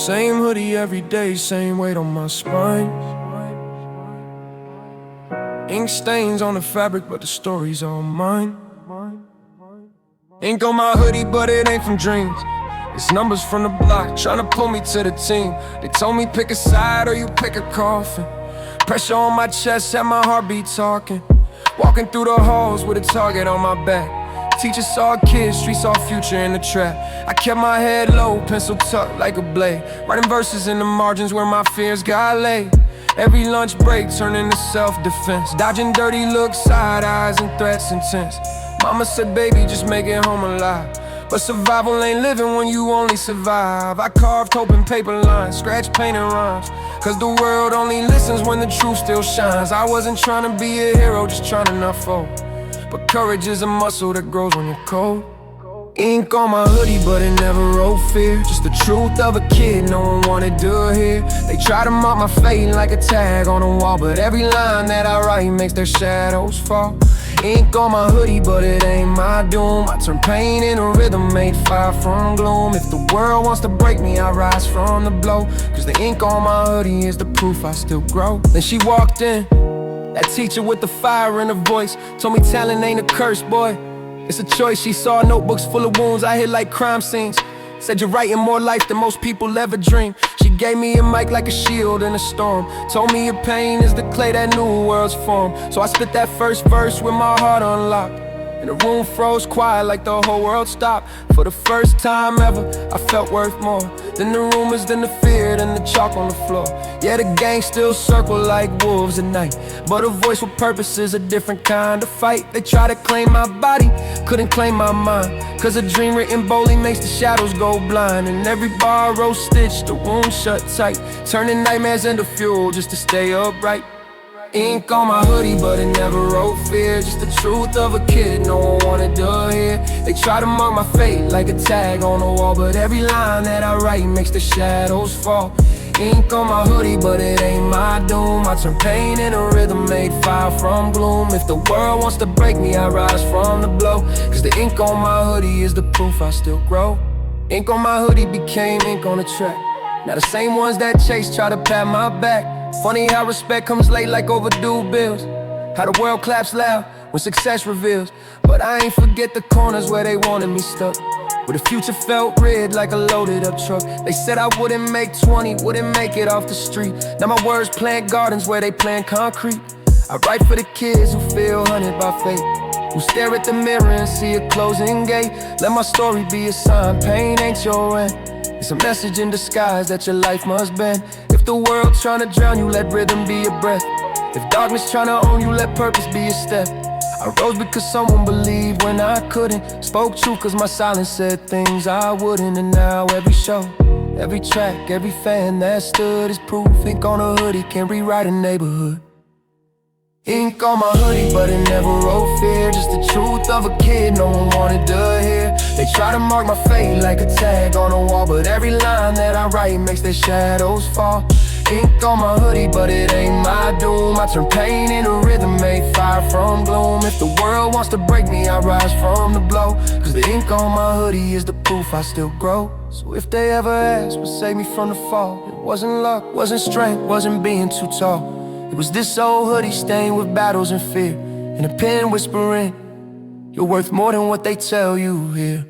Same hoodie every day, same weight on my spine. Ink stains on the fabric, but the story's all mine. Ink on my hoodie, but it ain't from dreams. It's numbers from the block, tryna pull me to the team. They told me pick a side or you pick a coffin. Pressure on my chest, had my heartbeat talking. Walking through the halls with a target on my back. Teachers saw kids, streets saw future in the trap. I kept my head low, pencil tucked like a blade. Writing verses in the margins where my fears got laid. Every lunch break turned into self-defense. Dodging dirty looks, side eyes, and threats intense. Mama said, baby, just make it home alive. But survival ain't living when you only survive. I carved hope in paper lines, scratch painted rhymes. Cause the world only listens when the truth still shines. I wasn't trying to be a hero, just trying to not fall. But courage is a muscle that grows when you're cold. Ink on my hoodie, but it never wrote fear. Just the truth of a kid no one wanted to hear. They try to mark my fate like a tag on a wall, but every line that I write makes their shadows fall. Ink on my hoodie, but it ain't my doom. I turn pain into rhythm, made fire from gloom. If the world wants to break me, I rise from the blow. Cause the ink on my hoodie is the proof I still grow. Then she walked in, that teacher with the fire in her voice, told me talent ain't a curse, boy. It's a choice. She saw notebooks full of wounds I hit like crime scenes. Said you're writing more life than most people ever dream. She gave me a mic like a shield in a storm. Told me your pain is the clay that new worlds form. So I spit that first verse with my heart unlocked. And the room froze quiet like the whole world stopped. For the first time ever, I felt worth more than the rumors, than the fear, than the chalk on the floor. Yeah, the gang still circle like wolves at night, but a voice with purpose is a different kind of fight. They try to claim my body, couldn't claim my mind. Cause a dream written boldly makes the shadows go blind. And every bar rose stitched, the wound shut tight, turning nightmares into fuel just to stay upright. Ink on my hoodie, but it never wrote fear. Just the truth of a kid no one wanted to hear. They try to mark my fate like a tag on a wall, but every line that I write makes the shadows fall. Ink on my hoodie, but it ain't my doom. I turn pain into rhythm, made fire from gloom. If the world wants to break me, I rise from the blow. Cause the ink on my hoodie is the proof I still grow. Ink on my hoodie became ink on the track. Now the same ones that chase try to pat my back. Funny how respect comes late like overdue bills. How the world claps loud when success reveals. But I ain't forget the corners where they wanted me stuck, where the future felt red like a loaded up truck. They said I wouldn't make 20, wouldn't make it off the street. Now my words plant gardens where they plant concrete. I write for the kids who feel hunted by fate, who stare at the mirror and see a closing gate. Let my story be a sign, pain ain't your end. It's a message in disguise that your life must bend. If the world's trying to drown you, let rhythm be your breath. If darkness trying to own you, let purpose be your step. I rose because someone believed when I couldn't. Spoke truth cause my silence said things I wouldn't. And now every show, every track, every fan that stood is proof. Ink on a hoodie can rewrite a neighborhood. Ink on my hoodie, but it never wrote fear. Just the truth of a kid no one wanted to hear. They try to mark my fate like a tag on a wall, but every line that I write makes their shadows fall. Ink on my hoodie, but it ain't my doom. I turn pain into rhythm, made fire from gloom. If the world wants to break me, I rise from the blow. Cause the ink on my hoodie is the proof I still grow. So if they ever ask what saved me from the fall, it wasn't luck, wasn't strength, wasn't being too tall. It was this old hoodie stained with battles and fear, and a pen whispering, you're worth more than what they tell you here.